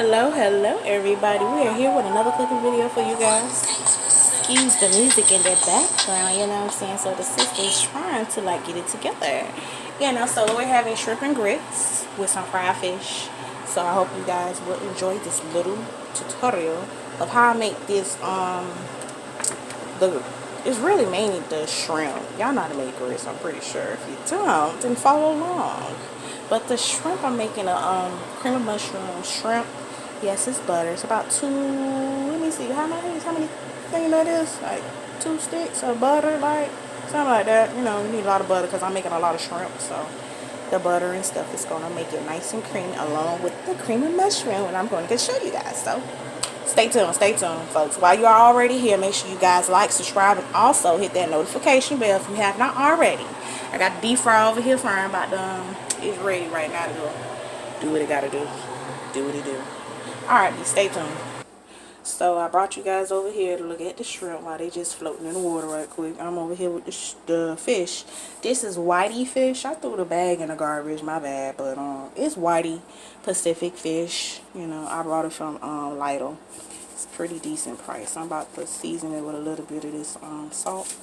Hello everybody. We are here with another cooking video for you guys. Excuse the music in the background, you know what I'm saying? So the sister's trying to like get it together. So we're having shrimp and grits with some fried fish. So I hope you guys will enjoy this little tutorial of how I make this it's really mainly the shrimp. Y'all know how to make grits, I'm pretty sure. If you don't, then follow along. But the shrimp, I'm making a cream of mushroom shrimp. Yes, it's butter. It's about two. Let me see how many things that is. Like 2 sticks of butter, like something like that. You know, you need a lot of butter because I'm making a lot of shrimp. So the butter and stuff is gonna make it nice and creamy along with the cream of mushroom, and I'm going to show you guys. So stay tuned, folks. While you're already here, make sure you guys like, subscribe, and also hit that notification bell if you have not already. I got the deep fry over here frying about done. It's ready right now to go do what it gotta do. Do what it do. Alright, stay tuned. So I brought you guys over here to look at the shrimp while they just floating in the water right quick. I'm over here with the fish. This is whitey fish. I threw the bag in the garbage, my bad, but it's whitey Pacific fish. You know, I brought it from Lidl. It's pretty decent price. I'm about to season it with a little bit of this salt.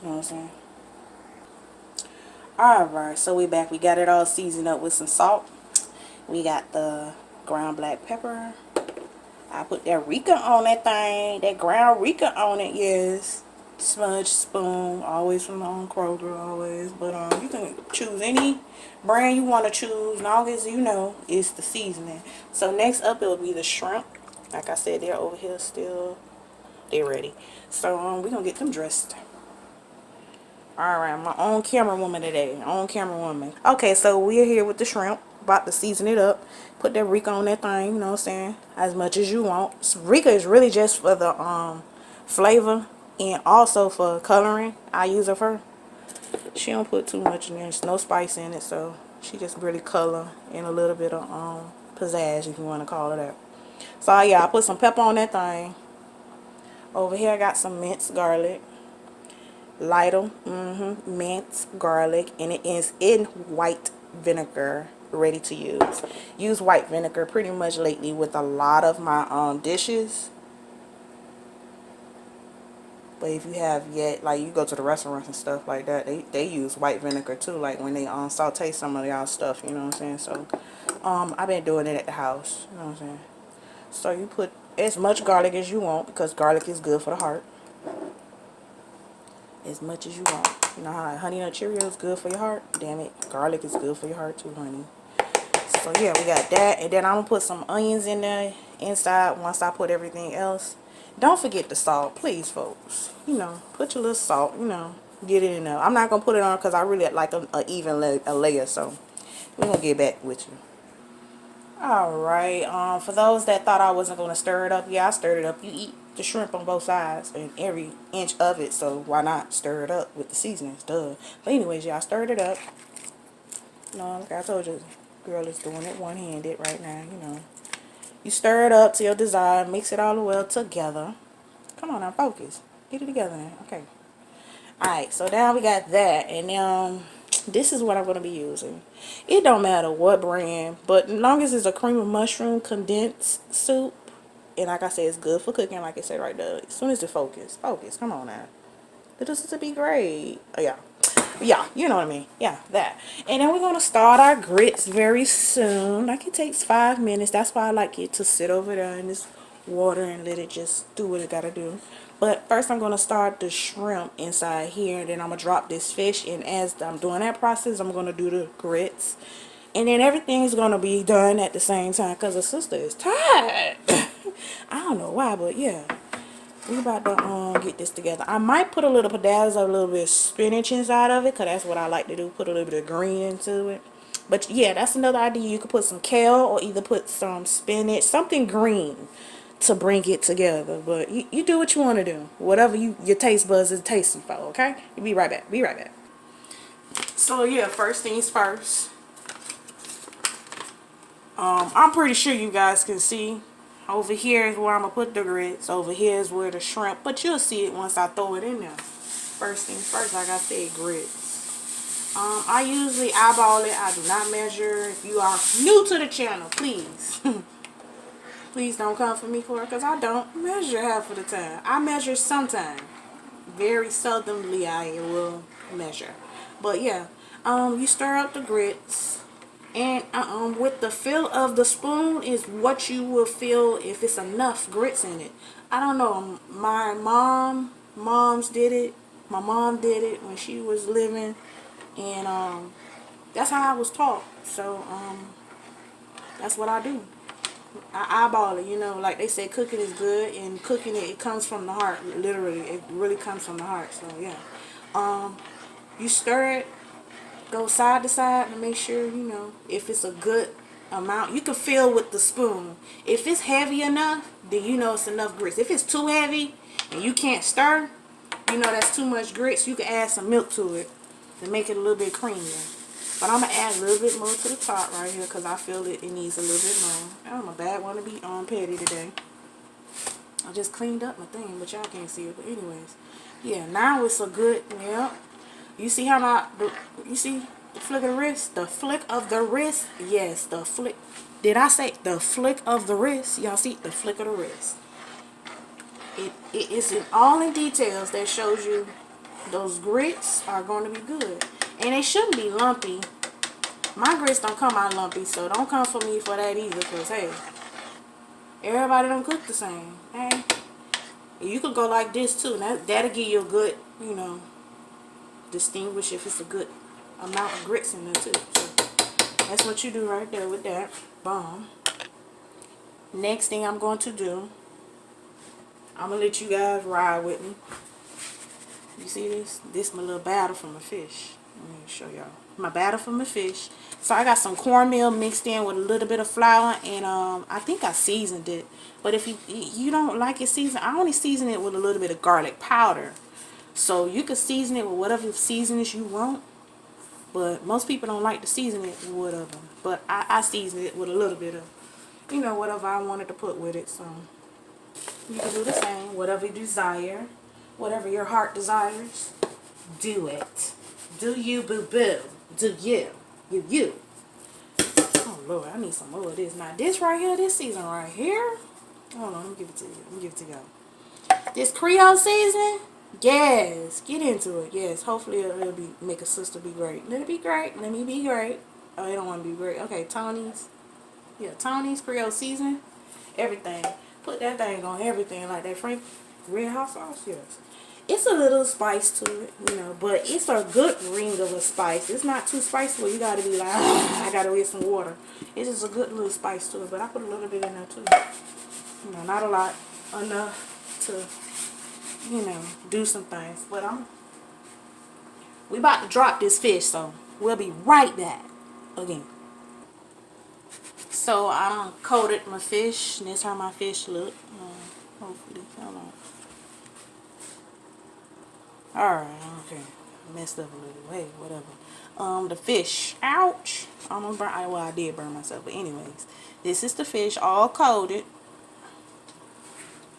You know what I'm saying? Alright, so we back. We got it all seasoned up with some salt. We got the ground black pepper. I put that Rica on that thing. That ground Rica on it, yes. Smudge spoon. Always from Kroger, always. But you can choose any brand you want to choose. As long as you know it's the seasoning. So next up it will be the shrimp. Like I said, they're over here still. They're ready. So we're going to get them dressed. Alright, my own camera woman today. Own camera woman. Okay, so we're here with the shrimp. About to season it up. Put that Rica on that thing, you know what I'm saying? As much as you want. So Rica is really just for the flavor and also for coloring. I use it for. She don't put too much in there. There's no spice in it, so she just really color and a little bit of pizzazz, if you want to call it that. So yeah, I put some pepper on that thing. Over here I got some minced garlic. Lidl, minced garlic, and it is in white vinegar, ready to use. Use white vinegar pretty much lately with a lot of my dishes. But if you have yet, like you go to the restaurants and stuff like that, they use white vinegar too, like when they saute some of y'all stuff, you know what I'm saying? So I've been doing it at the house, you know what I'm saying? So you put as much garlic as you want, because garlic is good for the heart. As much as you want. You know how Honey Nut Cheerio is good for your heart? Damn it, garlic is good for your heart too, honey. So yeah, we got that, and then I'm gonna put some onions in there inside once I put everything else. Don't forget the salt, please, folks. You know, put your little salt. You know, get it in there. I'm not gonna put it on because I really like a even layer. So we're gonna get back with you. Alright, for those that thought I wasn't going to stir it up, yeah, I stirred it up. You eat the shrimp on both sides and every inch of it, so why not stir it up with the seasonings, duh. But anyways, yeah, I stirred it up. You know, like I told you, girl is doing it one-handed right now, you know. You stir it up to your desire, mix it all well together. Come on now, focus. Get it together now, okay. Alright, so now we got that, and this is what I'm going to be using. It don't matter what brand, but as long as it's a cream of mushroom condensed soup, and like I said, it's good for cooking, like I said right there. As soon as it focus, come on now. This is to be great. Oh, yeah, you know what I mean. Yeah, that. And then we're going to start our grits very soon. Like it takes 5 minutes. That's why I like it to sit over there in this water and let it just do what it got to do. But first I'm going to start the shrimp inside here, and then I'm going to drop this fish, and as I'm doing that process, I'm going to do the grits. And then everything's going to be done at the same time because the sister is tired. I don't know why, but yeah. We about to get this together. I might put a little pedazo, a little bit of spinach inside of it, because that's what I like to do, put a little bit of green into it. But yeah, that's another idea. You could put some kale or either put some spinach, something green to bring it together. But you do what you want to do. Whatever your taste buds is tasting for, okay? You be right back. Be right back. So yeah, first things first. I'm pretty sure you guys can see. Over here is where I'm going to put the grits. Over here is where the shrimp. But you'll see it once I throw it in there. First things first, like I said, grits. I usually eyeball it. I do not measure. If you are new to the channel, please. Please don't come for me for it, because I don't measure half of the time. I measure sometimes. Very seldomly I will measure. But yeah, you stir up the grits. And with the feel of the spoon is what you will feel if it's enough grits in it. I don't know. My moms did it. My mom did it when she was living. And that's how I was taught. So that's what I do. I eyeball it, you know, like they say cooking is good, and cooking it comes from the heart. Literally, it really comes from the heart. So yeah. You stir it, go side to side to make sure, you know, if it's a good amount. You can feel with the spoon. If it's heavy enough, then you know it's enough grits. If it's too heavy and you can't stir, you know that's too much grits. You can add some milk to it to make it a little bit creamier. But I'm going to add a little bit more to the top right here because I feel it needs a little bit more. I'm a bad one to be petty today. I just cleaned up my thing, but y'all can't see it. But anyways, yeah, now it's a good, yeah. You see how you see the flick of the wrist? The flick of the wrist? Yes, the flick. Did I say the flick of the wrist? Y'all see the flick of the wrist. It is all in details that shows you those grits are going to be good. And they shouldn't be lumpy. My grits don't come out lumpy, so don't come for me for that either, because, hey, everybody don't cook the same. Hey, you could go like this, too. That'll give you a good, you know, distinguish if it's a good amount of grits in there, too. So that's what you do right there with that. Boom. Next thing I'm going to do, I'm going to let you guys ride with me. You see this? This is my little batter from the fish. Let me show y'all. My batter from the fish. So I got some cornmeal mixed in with a little bit of flour, and I think I seasoned it. But if you don't like it seasoned, I only season it with a little bit of garlic powder. So you can season it with whatever seasonings you want. But most people don't like to season it with whatever. But I season it with a little bit of, you know, whatever I wanted to put with it. So you can do the same. Whatever you desire. Whatever your heart desires. Do it. Do you, boo-boo. Do you. You. Oh, Lord. I need some more of this. Now, this right here, this season right here. Hold on. Let me give it to you. Let me give it to y'all. This Creole seasoning. Yes. Get into it. Yes. Hopefully, it'll make a sister be great. Let it be great. Let me be great. Oh, they don't want to be great. Okay, Tony's. Yeah, Tony's Creole seasoning. Everything. Put that thing on everything like that Frank Red Hot sauce. Yes. It's a little spice to it, you know, but it's a good ring of a spice. It's not too spicy where you gotta be like, I gotta get some water. It's just a good little spice to it, but I put a little bit in there too. You know, not a lot, enough to, you know, do some things. But we about to drop this fish, so we'll be right back again. So I done coated my fish, and this is how my fish look. Hopefully, hold on. Alright, okay. Messed up a little. Hey, whatever. The fish. Ouch. Almost burn. Well, I did burn myself. But anyways, this is the fish all coated.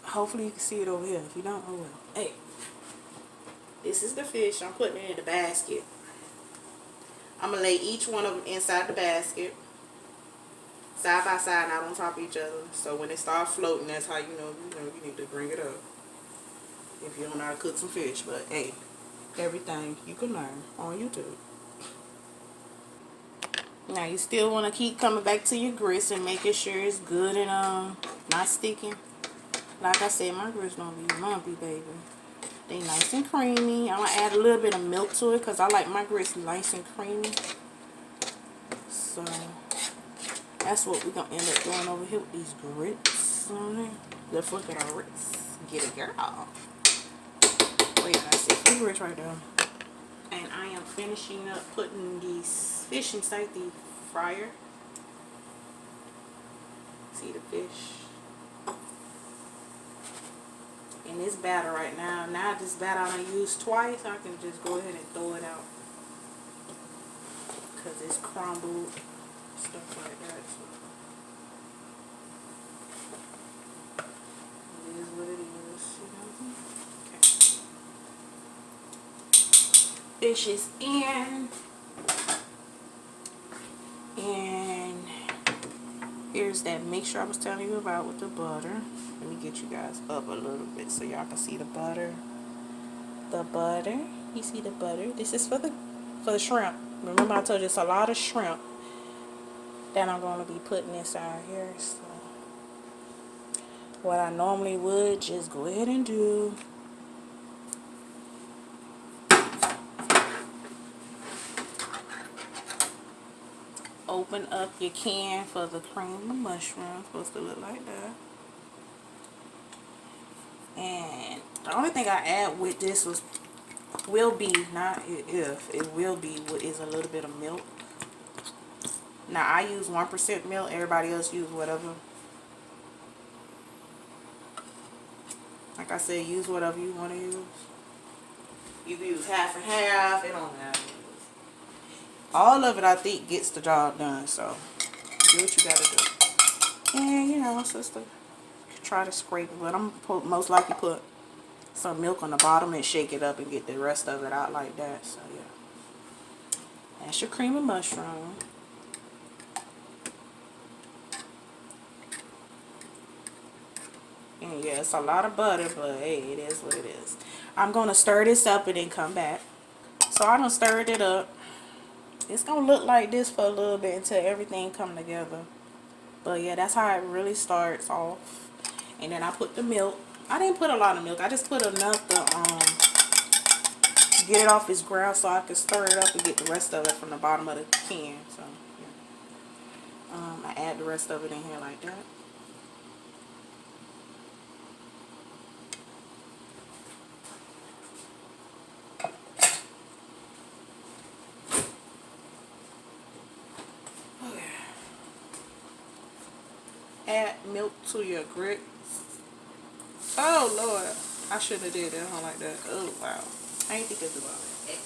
Hopefully you can see it over here. If you don't, oh well. Hey. This is the fish. I'm putting it in the basket. I'm going to lay each one of them inside the basket. Side by side, not on top of each other. So when they start floating, that's how you know you need to bring it up. If you don't know how to cook some fish. But hey, everything you can learn on YouTube. Now you still want to keep coming back to your grits and making sure it's good and not sticking. Like I said, my grits don't be lumpy, baby. They nice and creamy. I'm going to add a little bit of milk to it because I like my grits nice and creamy. So that's what we're going to end up doing over here with these grits. The flick of our grits. Get it, girl. Wait, I see 3 grits right there. And I am finishing up putting these fish inside the fryer. See the fish. And this batter right now. Now this batter I done used twice. I can just go ahead and throw it out. Because it's crumbled. Stuff like that. So it is what it is. You know? Okay. Fish is in. use that mixture I was telling you about with the butter. Let me get you guys up a little bit so y'all can see the butter. The butter. You see the butter? This is for the shrimp. Remember I told you it's a lot of shrimp that I'm going to be putting inside here. So what I normally would just go ahead and do. Open up your can for the cream of mushroom. It's supposed to look like that. And the only thing I add with this will be, not if, it will be what is a little bit of milk. Now I use 1% milk. Everybody else use whatever. Like I said, use whatever you want to use. You can use half and half. It don't matter. All of it, I think, gets the job done. So, do what you gotta do. And, you know, sister, try to scrape it. But I'm most likely put some milk on the bottom and shake it up and get the rest of it out like that. So, yeah. That's your cream of mushroom. And, yeah, it's a lot of butter, but, hey, it is what it is. I'm going to stir this up and then come back. So, I done stirred it up. It's going to look like this for a little bit until everything come together. But yeah, that's how it really starts off. And then I put the milk. I didn't put a lot of milk. I just put enough to get it off its ground so I can stir it up and get the rest of it from the bottom of the can. So yeah. I add the rest of it in here like that. Add milk to your grits. Oh Lord, I shouldn't have did that. I don't like that. Oh wow, I ain't think about it.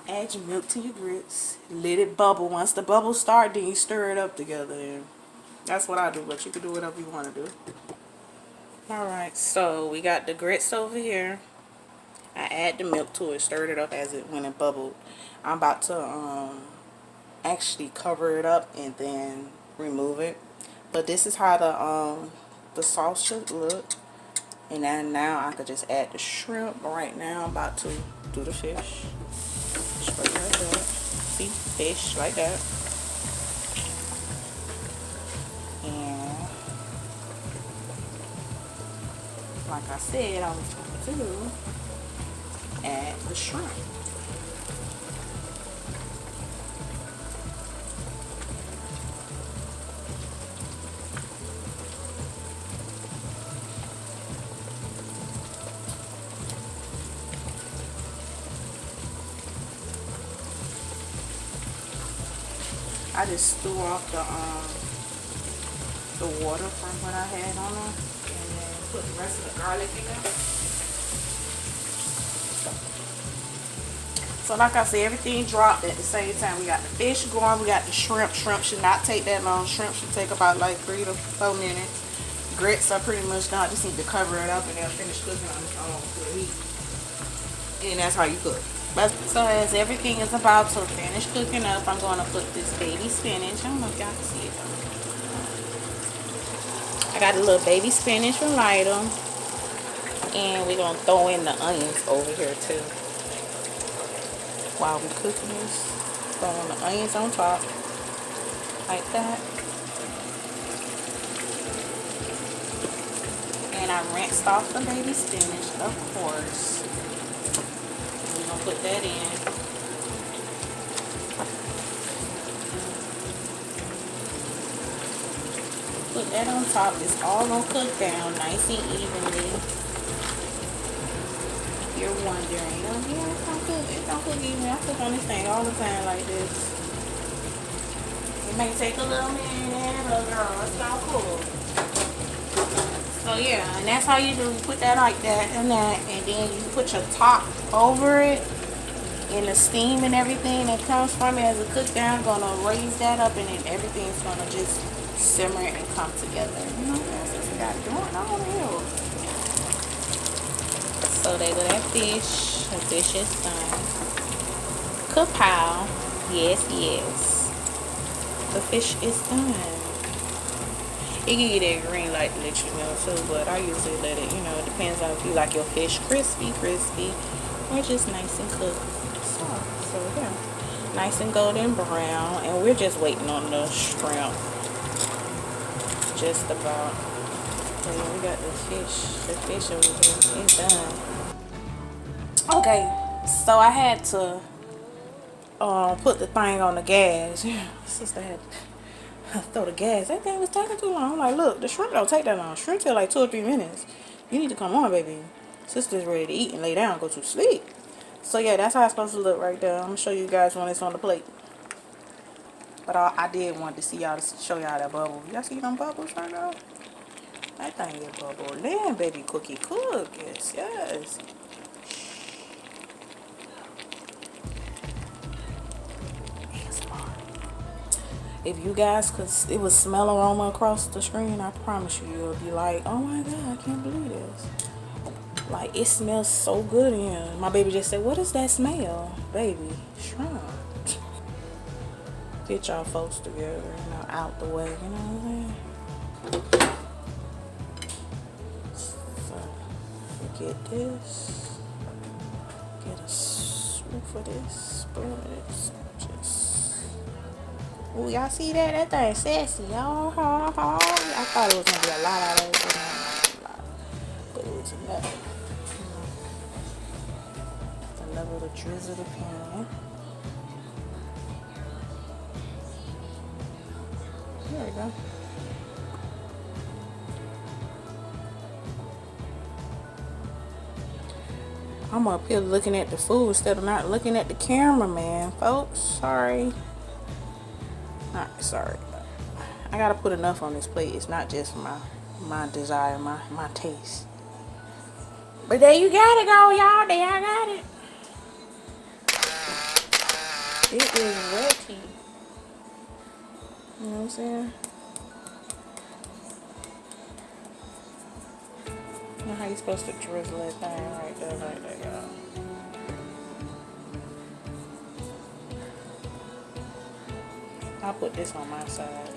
Add your milk to your grits. Let it bubble. Once the bubbles start, then you stir it up together. And that's what I do, but you can do whatever you want to do. Alright, so we got the grits over here. I add the milk to it, stirred it up when it bubbled. I'm about to actually cover it up and then remove it. But this is how the sauce should look. And then now I could just add the shrimp. Right now I'm about to do the fish. Just like that. See, fish like that. And like I said, I was going to add the shrimp. I just threw off the water from what I had on them, and then put the rest of the garlic in there. So like I said, everything dropped at the same time. We got the fish going, we got the shrimp. Shrimp should not take that long. Shrimp should take about like 3 to 4 minutes. Grits are pretty much done. I just need to cover it up and they'll finish cooking on its own for the heat. And that's how you cook. So as everything is about to finish cooking up, I'm going to put this baby spinach. I don't know if y'all can see it though. I got a little baby spinach from Lidl. And we're going to throw in the onions over here too. While we're cooking this, throwing the onions on top. Like that. And I rinsed off the baby spinach, of course. Put that in. Put that on top. It's all gonna cook down nice and evenly. If you're wondering, oh yeah, it's gonna cook. It's gonna cook even. I cook on this thing all the time like this. It may take a little minute, but girl, it's gonna cook. So yeah, and that's how you do. You put that like that and that, and then you put your top over it. And the steam and everything that comes from it as it cooks down, gonna raise that up, and then everything's gonna just simmer and come together. You know, that's what we got going on here. So there go that fish. The fish is done. Kapow. Yes, yes. The fish is done. It can get that green light to let you know too, but I usually let it, it depends on if you like your fish crispy, or just nice and cooked. So yeah, nice and golden brown, and we're just waiting on the shrimp. Just about. So yeah, we got the fish over here. It's done. Okay, so I had to put the thing on the gas. Sister had to throw the gas. That thing was taking too long. I'm like, look, the shrimp don't take that long. Shrimp take like 2 or 3 minutes. You need to come on, baby. Sister's ready to eat and lay down and go to sleep. So yeah, that's how it's supposed to look right there. I'm gonna show you guys when it's on the plate. But I did want to see y'all, to show y'all that bubble. Y'all see them bubbles right now? That thing is bubbling, baby. Cookie cook. Yes, yes. If you guys could, it would smell aroma across the screen, I promise you, you'll be like, oh my god, I can't believe this. Like, it smells so good in here. My baby just said, what is that smell? Baby, shrimp. Get y'all folks together, out the way, you know what I'm saying? So, get this. Get a swoop for this. Spoon of this. Just. Ooh, y'all see that? That thing sassy, y'all. I thought it was gonna be a lot out of it, but it was enough. Another little drizzle of the pan. There we go. I'm up here looking at the food instead of not looking at the camera, man, folks. Sorry. Not sorry. I gotta put enough on this plate. It's not just my desire, my taste. But there you got it, go, y'all. There I got it. It is ready. You know what I'm saying? You know how you supposed to drizzle that thing right there, like that, y'all. I'll put this on my side.